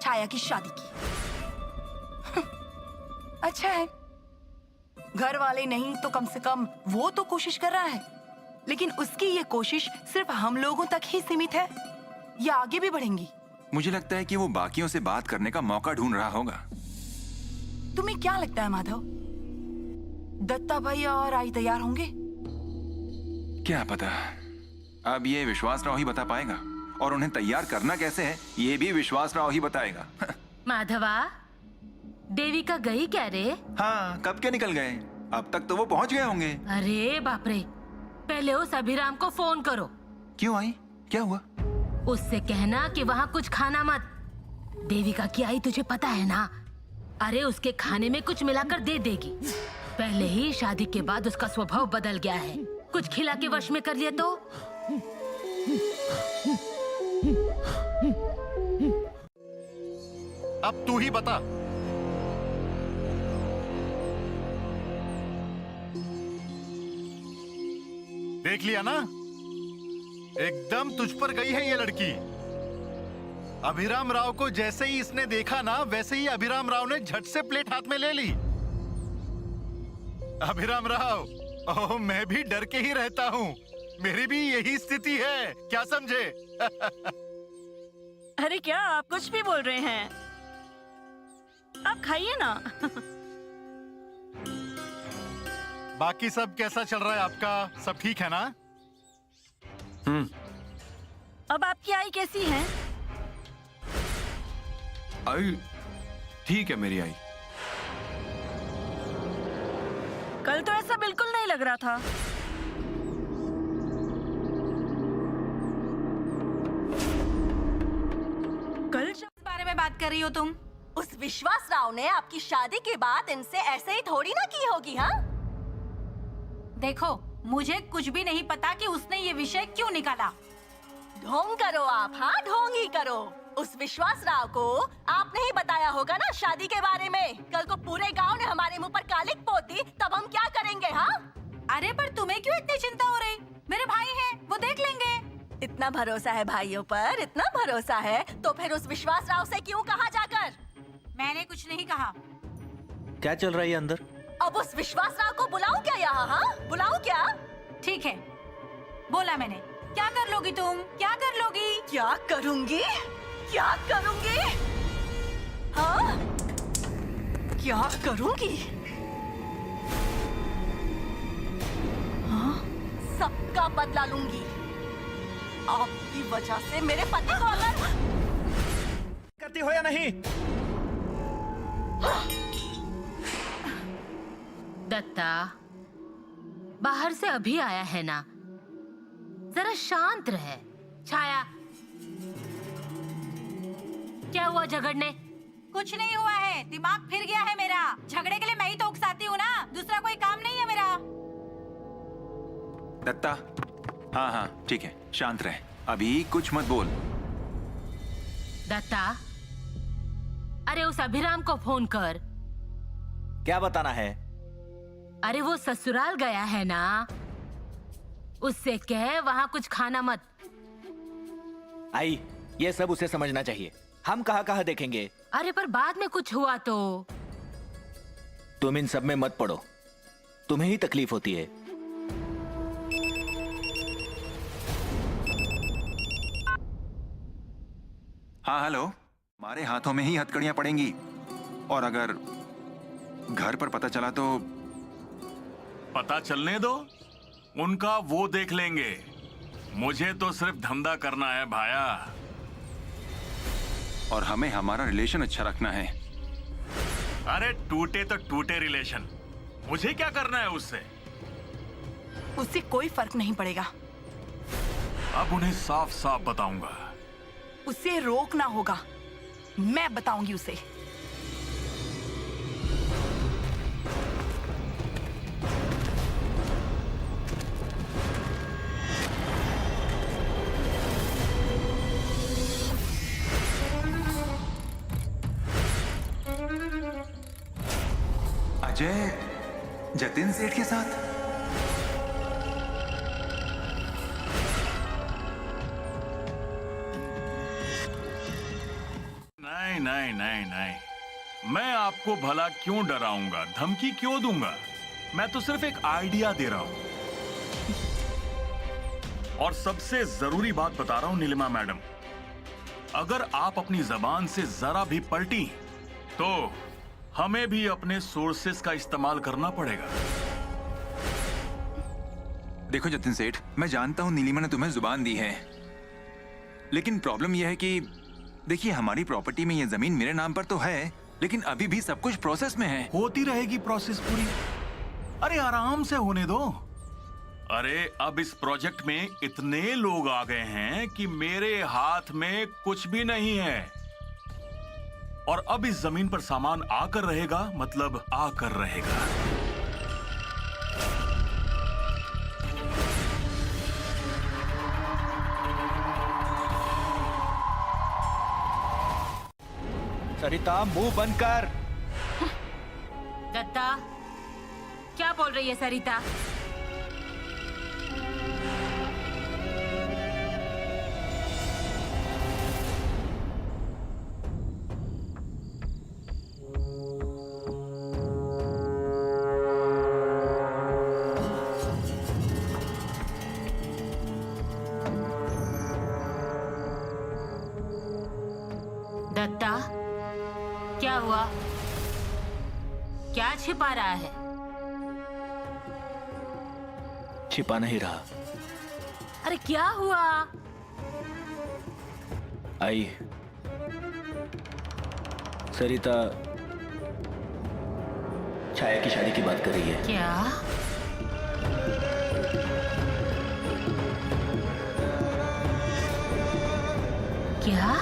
छाया की शादी की। अच्छा है, घर वाले नहीं तो कम से कम वो तो कोशिश कर रहा है, लेकिन उसकी ये कोशिश सिर्फ हम लोगों तक ही सीमित है या आगे भी बढ़ेंगी? मुझे लगता है कि वो बाकियों से बात करने का मौका ढूंढ रहा होगा। तुम्हें क्या लगता है माधव, दत्ता भैया और आई तैयार होंगे? क्या पता, अब ये विश्वास राव ही बता पाएगा, और उन्हें तैयार करना कैसे है ये भी विश्वास राव ही बताएगा। माधवा, देविका गई क्या रे? हाँ, कब के निकल गए, अब तक तो वो पहुंच गए होंगे। अरे बाप रे, पहले उस अभिराम को फोन करो। क्यों आई, क्या हुआ? उससे कहना कि वहाँ कुछ खाना मत। देविका की आई तुझे पता है ना, अरे उसके खाने में कुछ मिलाकर दे देगी। पहले ही शादी के बाद उसका स्वभाव बदल गया है, कुछ खिला के वश में कर लिया तो। अब तू ही बता। देख लिया ना, एकदम तुझ पर गई है ये लड़की। अभिराम राव को जैसे ही इसने देखा ना, वैसे ही अभिराम राव ने झट से प्लेट हाथ में ले ली। अभिराम राव, ओह मैं भी डर के ही रहता हूँ, मेरी भी यही स्थिति है, क्या समझे? अरे क्या आप कुछ भी बोल रहे हैं, आप खाइए ना। बाकी सब कैसा चल रहा है आपका, सब ठीक है ना? अब आपकी आई कैसी है? आई ठीक है मेरी आई। कल तो ऐसा बिल्कुल नहीं लग रहा था। कल इस बारे में बात कर रही हो तुम? उस विश्वास राव ने आपकी शादी के बाद इनसे ऐसे ही थोड़ी ना की होगी। हाँ, देखो मुझे कुछ भी नहीं पता कि उसने ये विषय क्यों निकाला। ढोंग करो आप, हाँ ढोंग ही करो। उस विश्वास राव को आपने ही बताया होगा ना शादी के बारे में। कल को पूरे गांव ने हमारे मुंह पर कालिक पोत दी, तब हम क्या करेंगे? हाँ, अरे पर तुम्हें क्यों इतनी चिंता हो रही? मेरे भाई हैं, वो देख लेंगे। इतना भरोसा है भाइयों पर, इतना भरोसा है तो फिर उस विश्वास राव से क्यों कहा जाकर? मैंने कुछ नहीं कहा। क्या चल रहा है अंदर? अब उस विश्वास राव को बुलाऊं क्या यहाँ? हाँ बुलाऊं क्या? ठीक है, बोला मैंने। क्या कर लोगी तुम, क्या कर लोगी? क्या करूंगी, क्या करूंगी? हाँ क्या करूंगी? हाँ सबका बदला लूंगी। आपकी वजह से मेरे पति को अलग करती हो या नहीं? दत्ता, बाहर से अभी आया है ना, जरा शांत रहे। छाया, क्या हुआ झगड़ने? कुछ नहीं हुआ है, दिमाग फिर गया है मेरा। झगड़े के लिए मैं ही तो उकसाती हूँ ना, दूसरा कोई काम नहीं है मेरा। दत्ता, हाँ हाँ ठीक है, शांत रहे, अभी कुछ मत बोल। दत्ता, अरे उस अभिराम को फोन कर। क्या बताना है? अरे वो ससुराल गया है ना, उससे कह वहाँ कुछ खाना मत। आई, ये सब उसे समझना चाहिए, हम कहाँ कहाँ देखेंगे। अरे पर बाद में कुछ हुआ तो? तुम इन सब में मत पड़ो, तुम्हें ही तकलीफ होती है। हाँ हेलो, हमारे हाथों में ही हथकड़ियां पड़ेंगी, और अगर घर पर पता चला तो? पता चलने दो, उनका वो देख लेंगे। मुझे तो सिर्फ धंधा करना है भाया। और हमें हमारा रिलेशन अच्छा रखना है। अरे टूटे तो टूटे रिलेशन, मुझे क्या करना है उससे? उससे कोई फर्क नहीं पड़ेगा। अब उन्हें साफ साफ बताऊंगा। उसे रोकना होगा, मैं बताऊंगी उसे। अजय जतिन सेठ के साथ? नहीं नहीं नहीं, मैं आपको भला क्यों डराऊंगा, धमकी क्यों दूंगा? मैं तो सिर्फ एक आइडिया दे रहा हूं। और सबसे जरूरी बात बता रहा हूं नीलिमा मैडम, अगर आप अपनी जबान से जरा भी पलटी तो हमें भी अपने सोर्सेस का इस्तेमाल करना पड़ेगा। देखो जतिन सेठ, मैं जानता हूं नीलिमा ने तुम्हें जुबान दी है, लेकिन प्रॉब्लम यह है कि देखिए, हमारी प्रॉपर्टी में यह जमीन मेरे नाम पर तो है, लेकिन अभी भी सब कुछ प्रोसेस में है। होती रहेगी प्रोसेस पूरी। अरे आराम से होने दो। अरे अब इस प्रोजेक्ट में इतने लोग आ गए हैं कि मेरे हाथ में कुछ भी नहीं है। और अब इस जमीन पर सामान आकर रहेगा, मतलब आकर रहेगा। सरिता, मुंह बंद कर। दत्ता, क्या बोल रही है सरिता? दत्ता, क्या हुआ? क्या छिपा रहा है? छिपा नहीं रहा। अरे क्या हुआ? आई, सरिता छाया की शादी की बात कर रही है। क्या? क्या?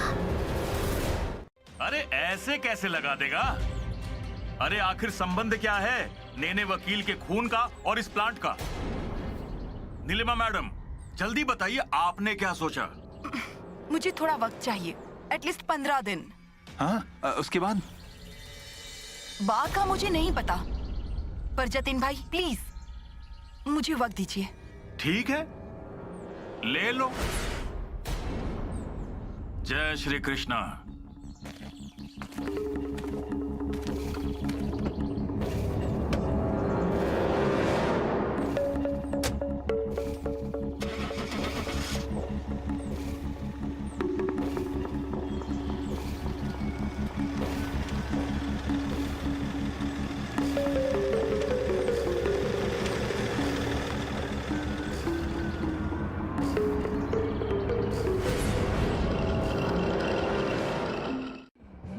अरे ऐसे कैसे लगा देगा? अरे आखिर संबंध क्या है नेने वकील के खून का और इस प्लांट का? नीलिमा मैडम, जल्दी बताइए, आपने क्या सोचा? मुझे थोड़ा वक्त चाहिए, एटलीस्ट 15 दिन। हाँ, उसके बाद? बात का मुझे नहीं पता, पर जतिन भाई प्लीज मुझे वक्त दीजिए। ठीक है, ले लो। जय श्री कृष्णा।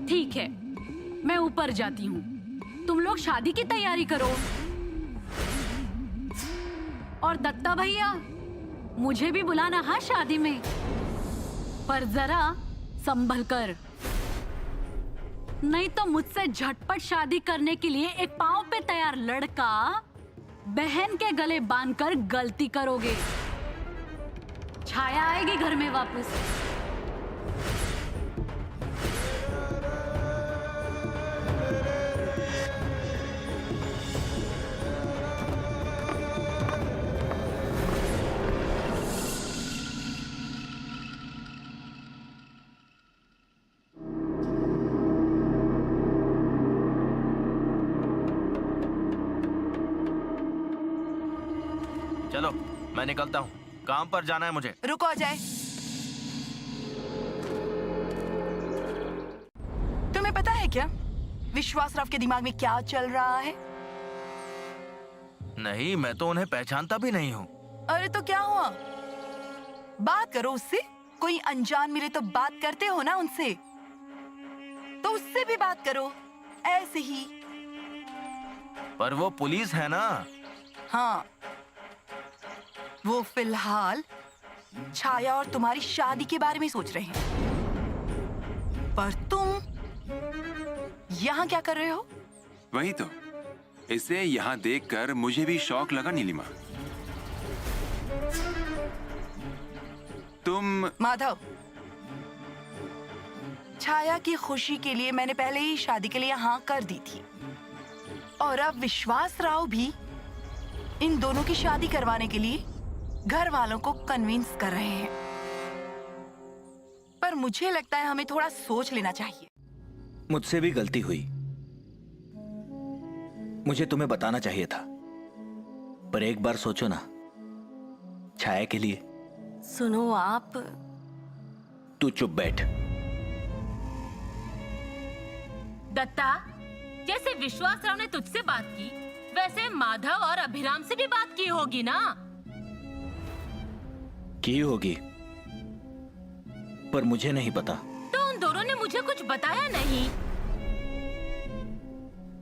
ठीक है, मैं ऊपर जाती हूँ, तुम लोग शादी की तैयारी करो। और दत्ता भैया, मुझे भी बुलाना हाँ शादी में, पर जरा संभल कर, नहीं तो मुझसे झटपट शादी करने के लिए एक पांव पे तैयार लड़का बहन के गले बांधकर गलती करोगे। छाया आएगी घर में वापस। चलो, मैं निकलता हूँ, काम पर जाना है मुझे। रुको अजय, तुम्हें पता है क्या विश्वास राव के दिमाग में क्या चल रहा है? नहीं, मैं तो उन्हें पहचानता भी नहीं हूँ। अरे तो क्या हुआ, बात करो उससे। कोई अनजान मिले तो बात करते हो ना उनसे, तो उससे भी बात करो ऐसे ही। पर वो पुलिस है ना। हाँ, वो फिलहाल छाया और तुम्हारी शादी के बारे में सोच रहे हैं, पर तुम यहाँ क्या कर रहे हो? वही तो, इसे यहाँ देखकर मुझे भी शौक लगा नीलिमा। तुम माधव, छाया की खुशी के लिए मैंने पहले ही शादी के लिए हाँ कर दी थी, और अब विश्वास राव भी इन दोनों की शादी करवाने के लिए घर वालों को कन्विंस कर रहे हैं। पर मुझे लगता है हमें थोड़ा सोच लेना चाहिए। मुझसे भी गलती हुई। मुझे तुम्हें बताना चाहिए था, पर एक बार सोचो ना, छाया के लिए। सुनो आप, तू चुप बैठ। दत्ता, जैसे विश्वास राव ने तुझसे बात की, वैसे माधव और अभिराम से भी बात की होगी ना? की होगी, पर मुझे नहीं पता। तो उन दोनों ने मुझे कुछ बताया नहीं।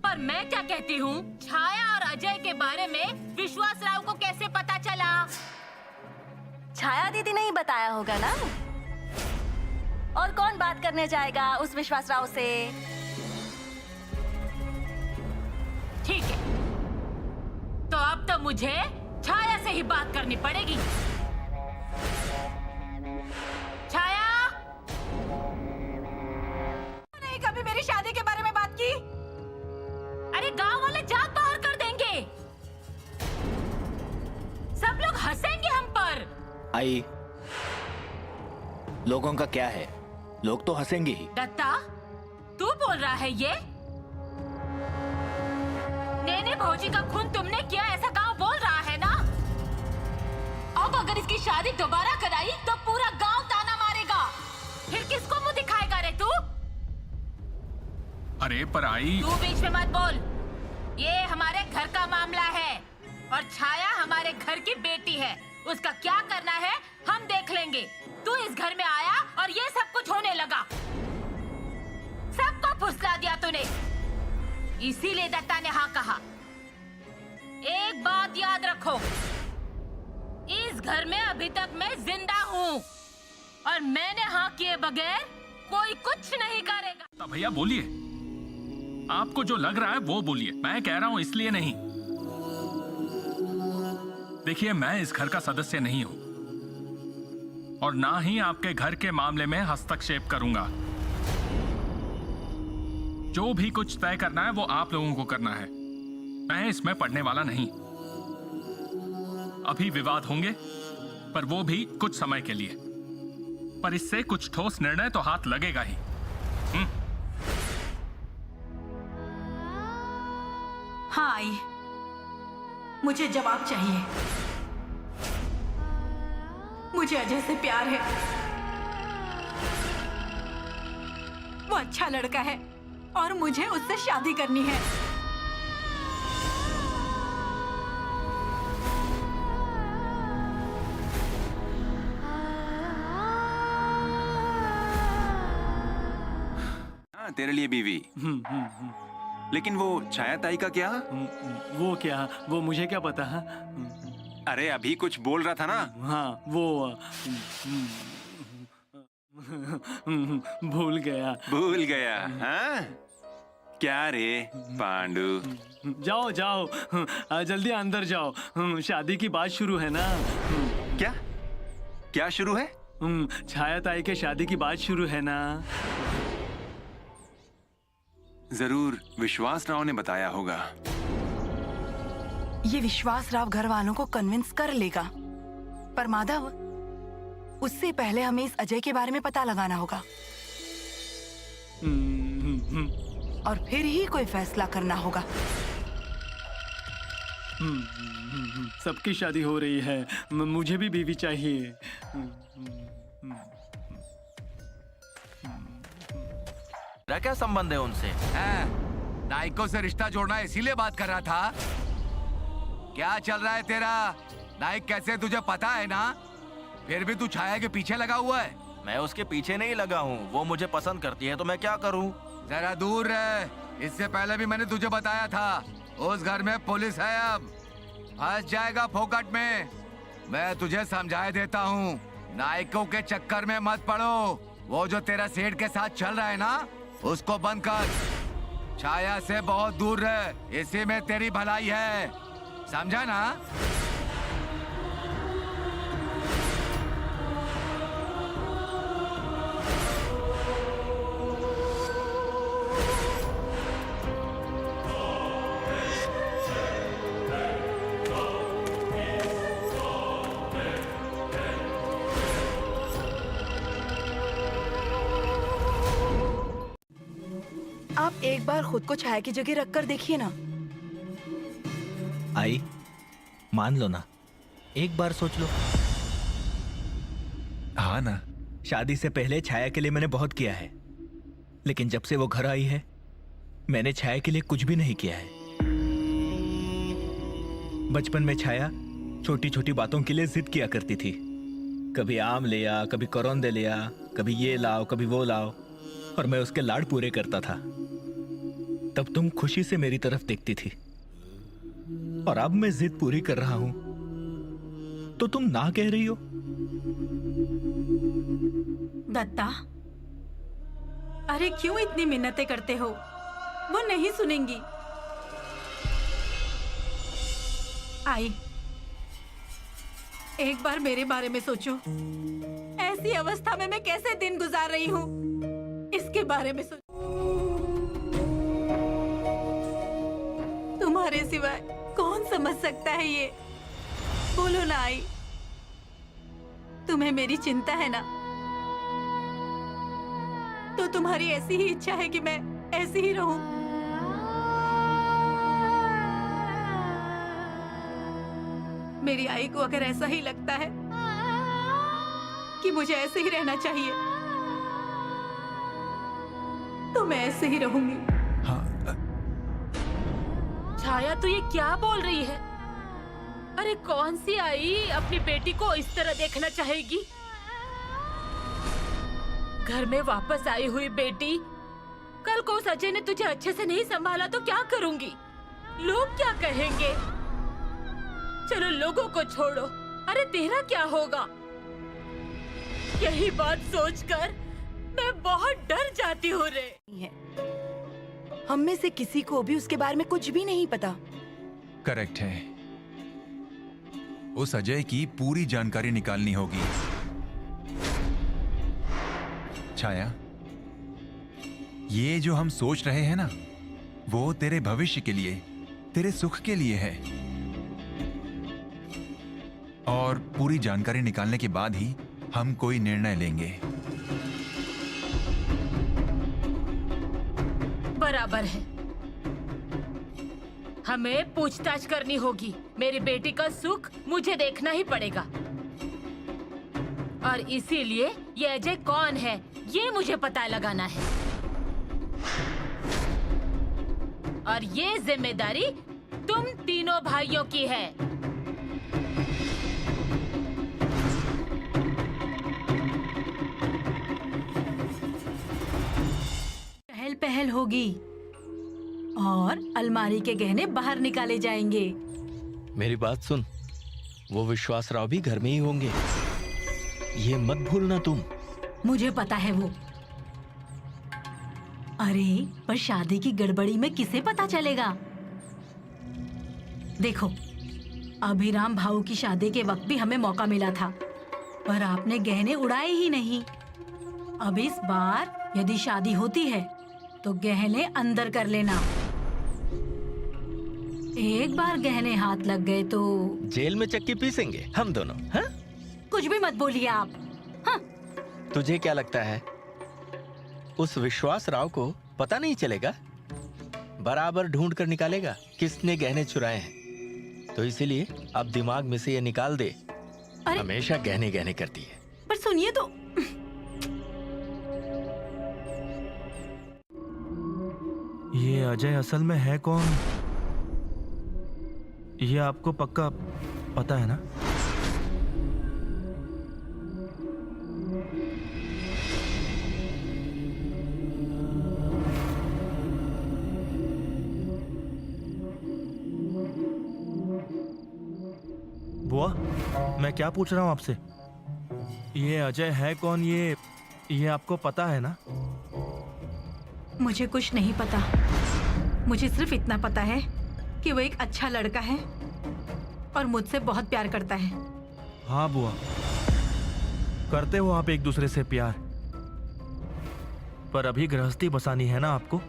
पर मैं क्या कहती हूँ, छाया और अजय के बारे में विश्वास राव को कैसे पता चला? छाया दीदी ने ही बताया होगा ना। और कौन बात करने जाएगा उस विश्वास राव से? ठीक है, तो अब तो मुझे छाया से ही बात करनी पड़ेगी। छाया, नहीं कभी मेरी शादी के बारे में बात की। अरे गांव वाले जात बाहर कर देंगे, सब लोग हंसेंगे हम पर। आई, लोगों का क्या है, लोग तो हंसेंगे ही। दत्ता, तू बोल रहा है ये? नेने भौजी का खून तुमने किया, ऐसा गांव बोल रहा है ना? अब अगर इसकी शादी दोबारा कराई तो पूरा गांव ताना मारेगा। फिर किसको मुंह दिखाएगा रे तू? अरे पर आई, तू बीच में मत बोल। ये हमारे घर का मामला है और छाया हमारे घर की बेटी है। उसका क्या करना है हम देख लेंगे। तू इस घर में आया और ये सब कुछ होने लगा। सबको फुसला दिया तूने, इसीलिए दत्ता ने हाँ कहा। एक बात याद रखो, इस घर में अभी तक मैं जिंदा हूँ और मैंने हाँ किए बगैर कोई कुछ नहीं करेगा। तो भैया बोलिए, आपको जो लग रहा है वो बोलिए, मैं कह रहा हूँ इसलिए नहीं। देखिए, मैं इस घर का सदस्य नहीं हूँ और ना ही आपके घर के मामले में हस्तक्षेप करूंगा। जो भी कुछ तय करना है वो आप लोगों को करना है, मैं इसमें पड़ने वाला नहीं। अभी विवाद होंगे, पर वो भी कुछ समय के लिए, पर इससे कुछ ठोस निर्णय तो हाथ लगेगा ही। हाँ आई, मुझे जवाब चाहिए। मुझे अजय से प्यार है, वो अच्छा लड़का है और मुझे उससे शादी करनी है। हाँ, तेरे लिए बीवी। लेकिन वो छाया ताई का क्या? वो क्या, वो मुझे क्या पता है? अरे अभी कुछ बोल रहा था ना। हाँ, वो भूल गया। हाँ? क्या रे पांडु? जाओ जाओ, जल्दी अंदर जाओ, शादी की बात शुरू है ना। क्या क्या शुरू है? छाया ताई के शादी की बात शुरू है ना। जरूर विश्वास राव ने बताया होगा। ये विश्वास राव घर वालों को कन्विंस कर लेगा, पर माधव, उससे पहले हमें इस अजय के बारे में पता लगाना होगा और फिर ही कोई फैसला करना होगा। सबकी शादी हो रही है, मुझे भी बीवी चाहिए। तेरा क्या संबंध है उनसे? नाइको से रिश्ता जोड़ना इसीलिए बात कर रहा था। क्या चल रहा है तेरा? नाइक कैसे तुझे पता है ना, फिर भी तू छाया के पीछे लगा हुआ है। मैं उसके पीछे नहीं लगा हूँ, वो मुझे पसंद करती है तो मैं क्या करूँ? जरा दूर रह, इससे पहले भी मैंने तुझे बताया था उस घर में पुलिस है, अब फंस जाएगा फोकट में। मैं तुझे समझाए देता हूँ, नाइकों के चक्कर में मत पड़ो। वो जो तेरा सेठ के साथ चल रहा है ना, उसको बंद कर। छाया से बहुत दूर रह, इसी में तेरी भलाई है, समझा ना? आप एक बार खुद को छाया की जगह रखकर देखिए ना। आई, मान लो ना, एक बार सोच लो। हाँ ना। शादी से पहले छाया के लिए मैंने बहुत किया है, लेकिन जब से वो घर आई है मैंने छाया के लिए कुछ भी नहीं किया है। बचपन में छाया छोटी छोटी बातों के लिए जिद किया करती थी। कभी आम ले आ, कभी करौंदे ले आ, कभी ये लाओ, कभी वो लाओ, और मैं उसके लाड पूरे करता था। तब तुम खुशी से मेरी तरफ देखती थी, और अब मैं जिद पूरी कर रहा हूं तो तुम ना कह रही हो। दत्ता, अरे क्यों इतनी मिन्नतें करते हो? वो नहीं सुनेंगी। आई, एक बार मेरे बारे में सोचो। ऐसी अवस्था में मैं कैसे दिन गुजार रही हूँ, इसके बारे में सोचो। तुम्हारे सिवाय कौन समझ सकता है ये? बोलो ना आई, तुम्हें मेरी चिंता है ना? तो तुम्हारी ऐसी ही इच्छा है कि मैं ऐसी ही रहूं। मेरी आई को अगर ऐसा ही लगता है कि मुझे ऐसे ही रहना चाहिए, तो मैं ऐसे ही रहूंगी। छाया, तू ये क्या बोल रही है? अरे कौन सी आई अपनी बेटी को इस तरह देखना चाहेगी? घर में वापस आई हुई बेटी, कल को उस अजय ने तुझे अच्छे से नहीं संभाला तो क्या करूंगी? लोग क्या कहेंगे? चलो लोगों को छोड़ो, अरे तेरा क्या होगा? यही बात सोचकर मैं बहुत डर जाती हूँ रे। हम में से किसी को भी उसके बारे में कुछ भी नहीं पता। करेक्ट है। उस अजय की पूरी जानकारी निकालनी होगी। छाया, ये जो हम सोच रहे हैं ना, वो तेरे भविष्य के लिए, तेरे सुख के लिए है। और पूरी जानकारी निकालने के बाद ही हम कोई निर्णय लेंगे। बराबर है, हमें पूछताछ करनी होगी। मेरी बेटी का सुख मुझे देखना ही पड़ेगा, और इसीलिए ये अजय कौन है ये मुझे पता लगाना है। और ये जिम्मेदारी तुम तीनों भाइयों की है। चहल पहल होगी और अलमारी के गहने बाहर निकाले जाएंगे। मेरी बात सुन, वो विश्वास राव भी घर में ही होंगे, ये मत भूलना तुम। मुझे पता है वो। अरे पर शादी की गड़बड़ी में किसे पता चलेगा? देखो, अभिराम भाऊ की शादी के वक्त भी हमें मौका मिला था, पर आपने गहने उड़ाए ही नहीं। अब इस बार यदि शादी होती है तो गहने अंदर कर लेना। एक बार गहने हाथ लग गए तो जेल में चक्की पीसेंगे हम दोनों। हाँ? कुछ भी मत बोलिए आप। हाँ? तुझे क्या लगता है उस विश्वास राव को पता नहीं चलेगा? बराबर ढूंढ कर निकालेगा किसने गहने चुराए हैं। तो इसीलिए अब दिमाग में से ये निकाल दे, हमेशा गहने गहने करती है। पर सुनिए तो, ये अजय असल में है कौन? ये आपको पक्का पता है ना? बुआ, मैं क्या पूछ रहा हूँ आपसे? ये अजय है कौन? ये आपको पता है ना? मुझे कुछ नहीं पता। मुझे सिर्फ इतना पता है कि वो एक अच्छा लड़का है और मुझसे बहुत प्यार करता है। हाँ बुआ, करते हो आप एक दूसरे से प्यार, पर अभी गृहस्थी बसानी है ना आपको,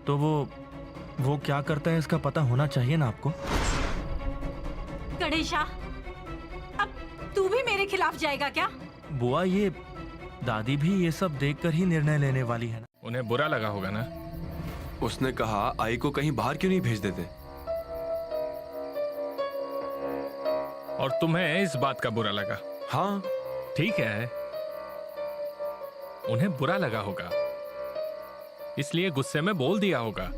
तो वो क्या करता है इसका पता होना चाहिए ना आपको। गणेशा, अब तू भी मेरे खिलाफ जाएगा क्या? बुआ, ये दादी भी ये सब देखकर ही निर्णय लेने वाली है ना। उन्हें बुरा लगा होगा ना? उसने कहा आई को कहीं बाहर क्यों नहीं भेज देते? और तुम्हें इस बात का बुरा लगा? हाँ। ठीक है, उन्हें बुरा लगा होगा, इसलिए गुस्से में बोल दिया होगा।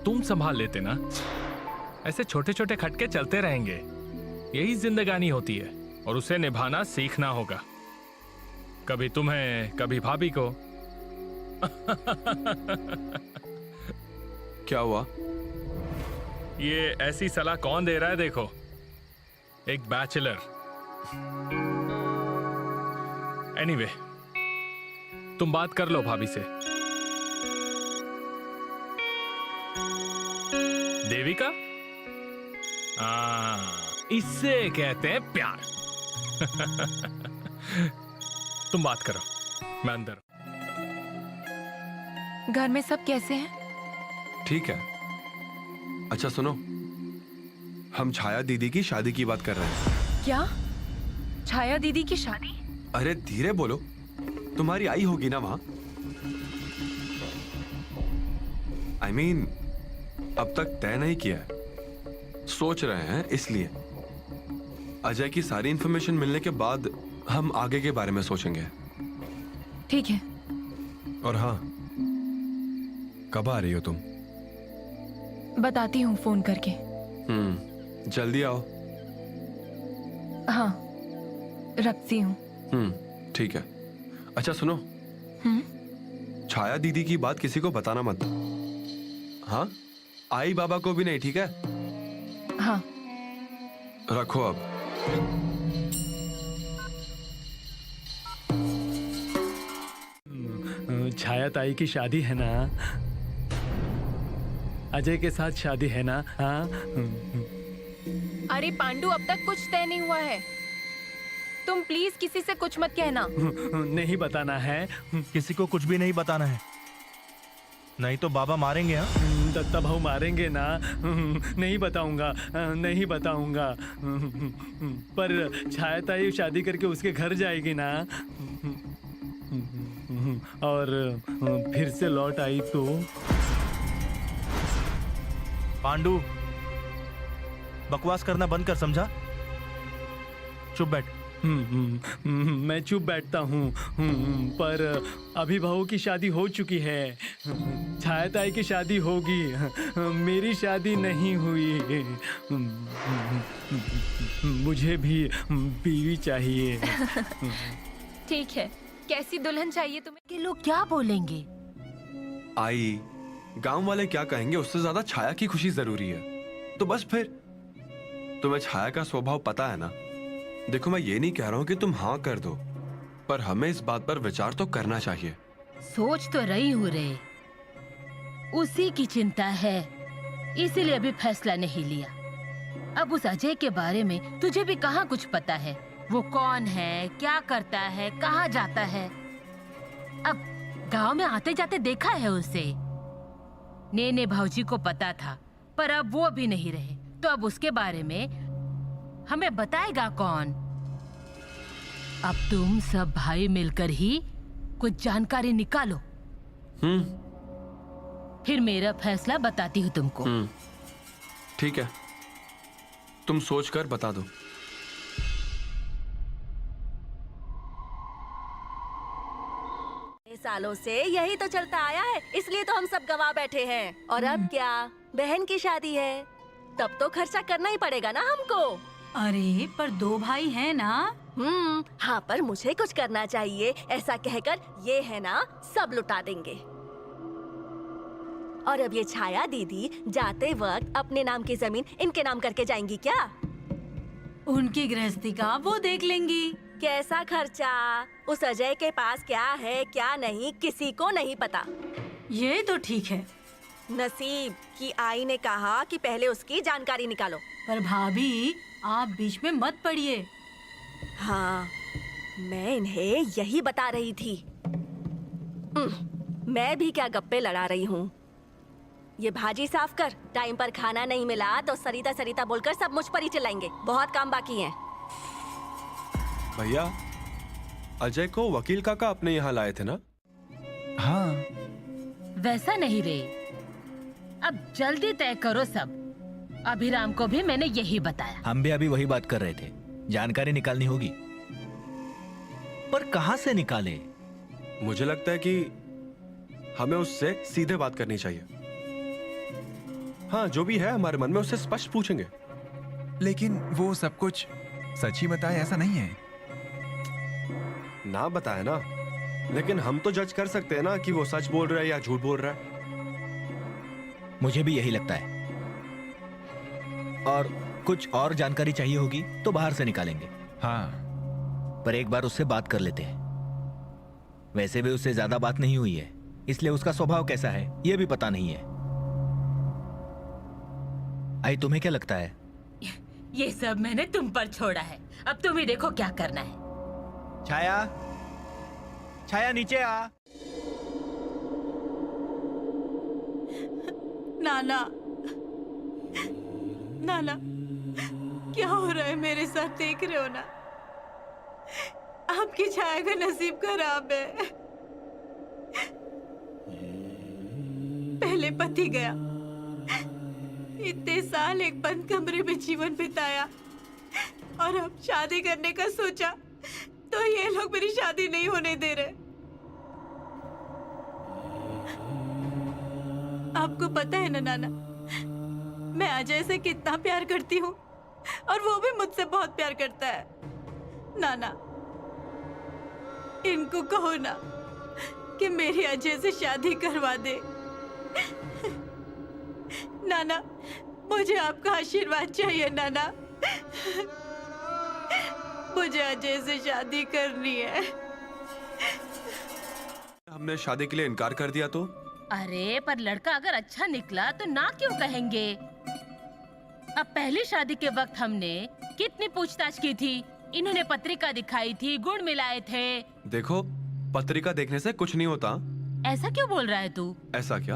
तुम संभाल लेते ना। ऐसे छोटे छोटे खटके चलते रहेंगे, यही जिंदगानी होती है और उसे निभाना सीखना होगा। कभी तुम्हें, कभी भाभी को। क्या हुआ? ये ऐसी सलाह कौन दे रहा है? देखो, एक बैचलर। एनीवे, तुम बात कर लो भाभी से। देविका? इससे कहते हैं प्यार। तुम बात करो, मैं अंदर। घर में सब कैसे हैं? ठीक है। अच्छा सुनो, हम छाया दीदी की शादी की बात कर रहे हैं। क्या? छाया दीदी की शादी? अरे धीरे बोलो, तुम्हारी आई होगी ना वहां। I mean, अब तक तय नहीं किया है, सोच रहे हैं, इसलिए अजय की सारी इंफॉर्मेशन मिलने के बाद हम आगे के बारे में सोचेंगे। ठीक है। और हाँ, कब आ रही हो तुम? बताती हूँ फोन करके। जल्दी आओ। हाँ, रखती हूँ। ठीक है। अच्छा सुनो, छाया दीदी की बात किसी को बताना मत। हाँ, आई बाबा को भी नहीं, ठीक है? हाँ। रखो अब। छाया ताई की शादी है ना? अजय के साथ शादी है ना? हाँ। अरे पांडु, अब तक कुछ तय नहीं हुआ है। तुम प्लीज किसी से कुछ मत कहना। नहीं बताना है। किसी को कुछ भी नहीं बताना है, नहीं तो बाबा मारेंगे। हाँ, दत्ता भाऊ मारेंगे ना। नहीं बताऊंगा, नहीं बताऊंगा। पर छाया ताई शादी करके उसके घर जाएगी ना, और फिर से लौट आई तो। पांडु, बकवास करना बंद कर, समझा? चुप बैठ। मैं चुप बैठता हूँ, पर अभी बहू की शादी हो चुकी है। छाया ताई की शादी होगी, मेरी शादी नहीं हुई। मुझे भी बीवी चाहिए। ठीक है, कैसी दुल्हन चाहिए तुम्हें? कि लोग क्या बोलेंगे? आई, गांव वाले क्या कहेंगे उससे ज्यादा छाया की खुशी जरूरी है। तो बस फिर, तुम्हें छाया का स्वभाव पता है ना। देखो, मैं ये नहीं कह रहा हूं कि तुम हाँ कर दो, पर हमें इस बात पर विचार तो करना चाहिए। सोच तो रही हूँ रे, उसी की चिंता है, इसीलिए अभी फैसला नहीं लिया। अब उस अजय के बारे में तुझे भी कहाँ कुछ पता है। वो कौन है, क्या करता है, कहाँ जाता है? अब गांव में आते जाते देखा है उसे। नेने भाऊजी को पता था, पर अब वो भी नहीं रहे, तो अब उसके बारे में हमें बताएगा कौन? अब तुम सब भाई मिलकर ही कुछ जानकारी निकालो। फिर मेरा फैसला बताती हूँ तुमको। ठीक है, तुम सोचकर बता दो। सालों से यही तो चलता आया है, इसलिए तो हम सब गवा बैठे हैं। और अब क्या, बहन की शादी है, तब तो खर्चा करना ही पड़ेगा ना हमको। अरे पर 2 भाई हैं ना। हाँ, पर मुझे कुछ करना चाहिए, ऐसा कहकर ये है ना सब लुटा देंगे। और अब ये छाया दीदी जाते वक्त अपने नाम की जमीन इनके नाम करके जाएंगी क्या? उनकी गृहस्थी का वो देख लेंगी। कैसा खर्चा? उस अजय के पास क्या है क्या नहीं किसी को नहीं पता। ये तो ठीक है। नसीब की आई ने कहा कि पहले उसकी जानकारी निकालो। पर भाभी, आप बीच में मत पड़िए। हाँ, मैं इन्हें यही बता रही थी। मैं भी क्या गप्पे लड़ा रही हूँ। ये भाजी साफ कर, टाइम पर खाना नहीं मिला तो सरिता सरिता बोलकर सब मुझ पर ही चिल्लाएंगे। बहुत काम बाकी है। भैया, अजय को वकील काका अपने यहाँ लाए थे ना? हाँ। वैसा नहीं रे, अब जल्दी तय करो सब। अभिराम को भी मैंने यही बताया। हम भी अभी वही बात कर रहे थे, जानकारी निकालनी होगी, पर कहां से निकाले? मुझे लगता है कि हमें उससे सीधे बात करनी चाहिए। हाँ, जो भी है हमारे मन में उससे स्पष्ट पूछेंगे। लेकिन वो सब कुछ सच ही बताए ऐसा नहीं है। ना बताए ना, लेकिन हम तो जज कर सकते हैं ना कि वो सच बोल रहा है या झूठ बोल रहा है। मुझे भी यही लगता है। और कुछ और जानकारी चाहिए होगी तो बाहर से निकालेंगे। हाँ, पर एक बार उससे बात कर लेते हैं। वैसे भी उससे ज्यादा बात नहीं हुई है, इसलिए उसका स्वभाव कैसा है यह भी पता नहीं है। आई, तुम्हें क्या लगता है? ये सब मैंने तुम पर छोड़ा है, अब तुम ही देखो क्या करना है। छाया, छाया नीचे आ। नाना, नाना, क्या हो रहा है मेरे साथ, देख रहे हो ना? आपकी छाया का नसीब खराब है। पहले पति गया, इतने साल एक बंद कमरे में जीवन बिताया, और अब शादी करने का सोचा तो ये लोग मेरी शादी नहीं होने दे रहे। आपको पता है ना नाना, मैं अजय से कितना प्यार करती हूँ, और वो भी मुझसे बहुत प्यार करता है। नाना, इनको कहो ना कि मेरी अजय से शादी करवा दे। नाना, मुझे आपका आशीर्वाद चाहिए नाना। मुझे अजय से शादी करनी है। हमने शादी के लिए इनकार कर दिया तो? अरे पर लड़का अगर अच्छा निकला तो ना क्यों कहेंगे? अब पहली शादी के वक्त हमने कितनी पूछताछ की थी, इन्होंने पत्रिका दिखाई थी, गुण मिलाए थे। देखो, पत्रिका देखने से कुछ नहीं होता। ऐसा क्यों बोल रहा है तू? ऐसा क्या?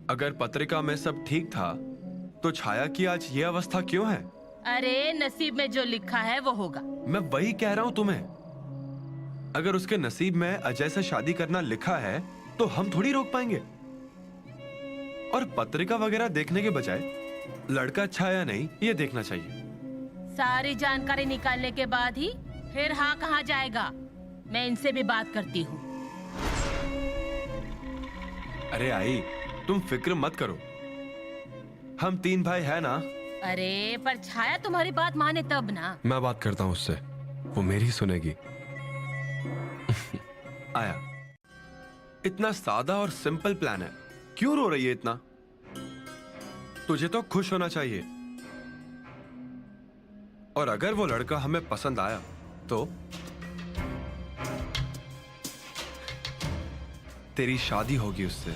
अगर पत्रिका में सब ठीक था तो छाया की आज ये अवस्था क्यों है? अरे नसीब में जो लिखा है वो होगा। मैं वही कह रहा हूँ तुम्हें। अगर उसके नसीब में अजय से शादी करना लिखा है तो हम थोड़ी रोक पाएंगे। और पत्रिका वगैरह देखने के बजाय लड़का अच्छा है या नहीं ये देखना चाहिए। सारी जानकारी निकालने के बाद ही फिर हाँ कहाँ जाएगा। मैं इनसे भी बात करती हूँ। अरे आई, तुम फिक्र मत करो, हम 3 भाई है ना। अरे पर छाया तुम्हारी बात माने तब ना। मैं बात करता हूँ उससे, वो मेरी सुनेगी। आया, इतना सादा और सिंपल प्लान है, क्यों रो रही है इतना? तुझे तो खुश होना चाहिए। और अगर वो लड़का हमें पसंद आया तो तेरी शादी होगी उससे,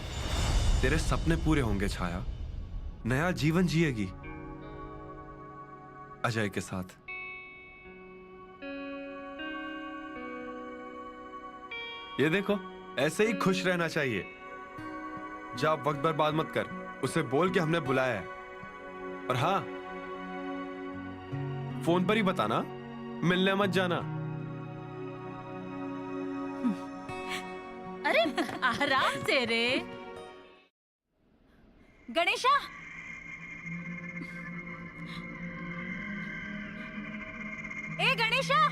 तेरे सपने पूरे होंगे छाया, नया जीवन जिएगी अजय के साथ। ये देखो, ऐसे ही खुश रहना चाहिए। जा, वक्त बर्बाद मत कर, उसे बोल के हमने बुलाया है। और हाँ, फोन पर ही बताना, मिलने मत जाना। अरे आराम से रे। गणेशा, ए गणेशा,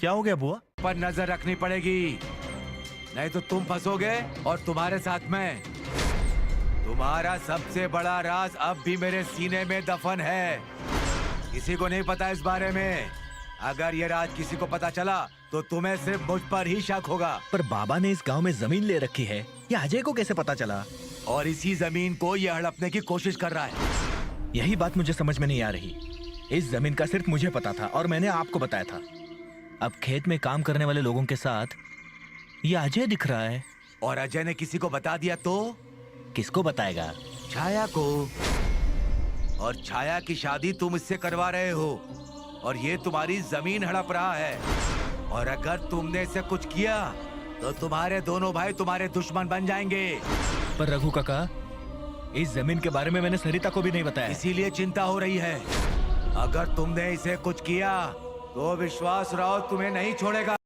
क्या हो गया बुआ? पर नजर रखनी पड़ेगी, नहीं तो तुम फंसोगे और तुम्हारे साथ में। तुम्हारा सबसे बड़ा राज अब भी मेरे सीने में दफन है, किसी को नहीं पता इस बारे में। अगर ये राज किसी को पता चला तो तुम्हें सिर्फ मुझ पर ही शक होगा। पर बाबा ने इस गांव में जमीन ले रखी है, ये अजय को कैसे पता चला? और इसी जमीन को ये हड़पने की कोशिश कर रहा है। यही बात मुझे समझ में नहीं आ रही। इस जमीन का सिर्फ मुझे पता था और मैंने आपको बताया था। अब खेत में काम करने वाले लोगों के साथ ये अजय दिख रहा है। और अजय ने किसी को बता दिया तो? किसको बताएगा? छाया को। और छाया की शादी तुम इससे करवा रहे हो, और ये तुम्हारी जमीन हड़प रहा है। और अगर तुमने इसे कुछ किया तो तुम्हारे दोनों भाई तुम्हारे दुश्मन बन जाएंगे। पर रघु काका, इस जमीन के बारे में मैंने सरिता को भी नहीं बताया। इसीलिए चिंता हो रही है। अगर तुमने इसे कुछ किया तो विश्वास राव तुम्हें नहीं छोड़ेगा।